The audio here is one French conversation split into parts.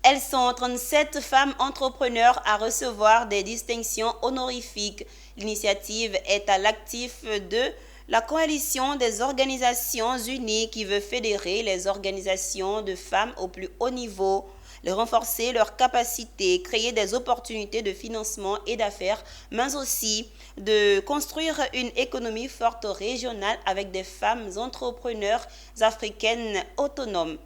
Elles sont 37 femmes entrepreneurs à recevoir des distinctions honorifiques. L'initiative est à l'actif de la coalition des Organisations Unies qui veut fédérer les organisations de femmes au plus haut niveau, renforcer leurs capacités, créer des opportunités de financement et d'affaires, mais aussi de construire une économie forte régionale avec des femmes entrepreneurs africaines autonomes.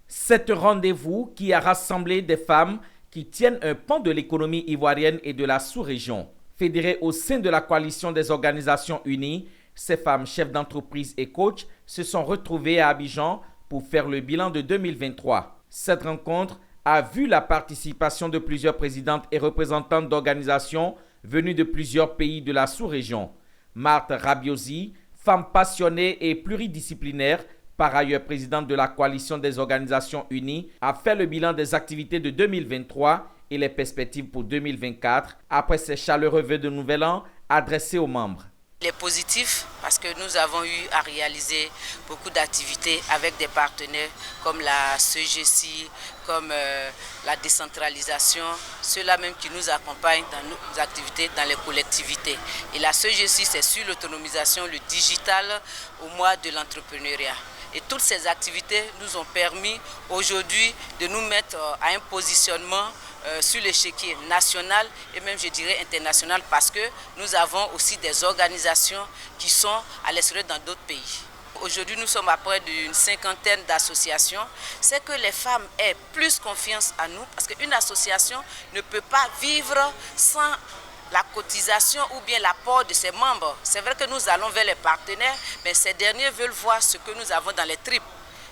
Cet rendez-vous qui a rassemblé des femmes qui tiennent un pan de l'économie ivoirienne et de la sous-région. Fédérées au sein de la coalition des Organisations Unies, ces femmes chefs d'entreprise et coachs se sont retrouvées à Abidjan pour faire le bilan de 2023. Cette rencontre a vu la participation de plusieurs présidentes et représentantes d'organisations venues de plusieurs pays de la sous-région. Marthe Rabiosi, femme passionnée et pluridisciplinaire, par ailleurs présidente de la coalition des Organisations Unies, a fait le bilan des activités de 2023 et les perspectives pour 2024 après ces chaleureux vœux de Nouvel An adressés aux membres. Il est positif parce que nous avons eu à réaliser beaucoup d'activités avec des partenaires comme la CEGESI, comme la décentralisation, ceux-là même qui nous accompagnent dans nos activités dans les collectivités. Et la CEGESI, c'est sur l'autonomisation, le digital au mois de l'entrepreneuriat. Et toutes ces activités nous ont permis aujourd'hui de nous mettre à un positionnement sur l'échiquier national et même je dirais international parce que nous avons aussi des organisations qui sont à l'extérieur dans d'autres pays. Aujourd'hui nous sommes à près d'une 50aine d'associations. C'est que les femmes aient plus confiance en nous parce qu'une association ne peut pas vivre sans la cotisation ou bien l'apport de ses membres. C'est vrai que nous allons vers les partenaires, mais ces derniers veulent voir ce que nous avons dans les tripes.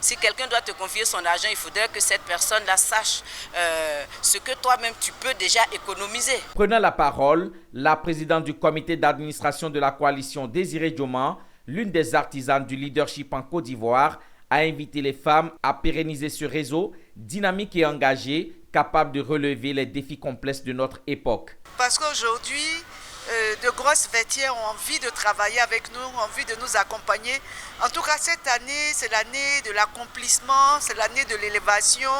Si quelqu'un doit te confier son argent, il faudrait que cette personne-là sache ce que toi-même tu peux déjà économiser. Prenant la parole, la présidente du comité d'administration de la coalition Désiré Dioma, l'une des artisanes du leadership en Côte d'Ivoire, a invité les femmes à pérenniser ce réseau dynamique et engagé, capable de relever les défis complexes de notre époque. Parce qu'aujourd'hui, de grosses vêtières ont envie de travailler avec nous, ont envie de nous accompagner. En tout cas, cette année, c'est l'année de l'accomplissement, c'est l'année de l'élévation.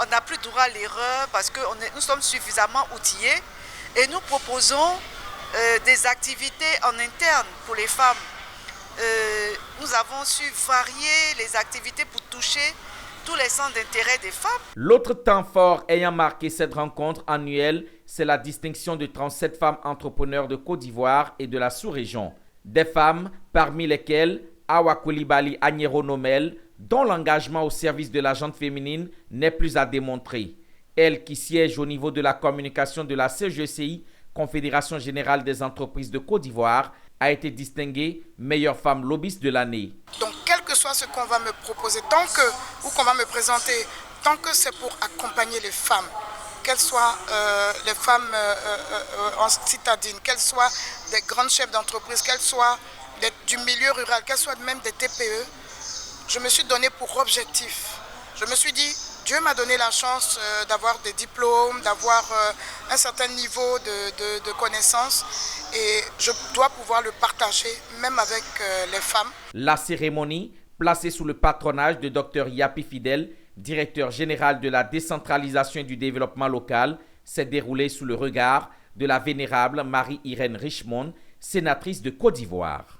On n'a plus droit à l'erreur parce que nous sommes suffisamment outillés. Et nous proposons des activités en interne pour les femmes. Nous avons su varier les activités pour toucher tous les centres d'intérêt des femmes. L'autre temps fort ayant marqué cette rencontre annuelle, c'est la distinction de 37 femmes entrepreneurs de Côte d'Ivoire et de la sous-région. Des femmes, parmi lesquelles Awa Coulibaly Agnero Nomel, dont l'engagement au service de la gente féminine n'est plus à démontrer. Elle qui siège au niveau de la communication de la CGCI, Confédération Générale des Entreprises de Côte d'Ivoire, a été distinguée meilleure femme lobbyiste de l'année. Donc, quel que soit ce qu'on va me proposer, ou qu'on va me présenter, tant que c'est pour accompagner les femmes, qu'elles soient les femmes citadines, qu'elles soient des grandes chefs d'entreprise, qu'elles soient du milieu rural, qu'elles soient même des TPE, je me suis donné pour objectif. Je me suis dit, Dieu m'a donné la chance d'avoir des diplômes, d'avoir un certain niveau de connaissances et je dois pouvoir le partager même avec les femmes. La cérémonie, placée sous le patronage de Dr Yapi Fidel, directeur général de la décentralisation et du développement local, s'est déroulée sous le regard de la vénérable Marie-Irène Richmond, sénatrice de Côte d'Ivoire.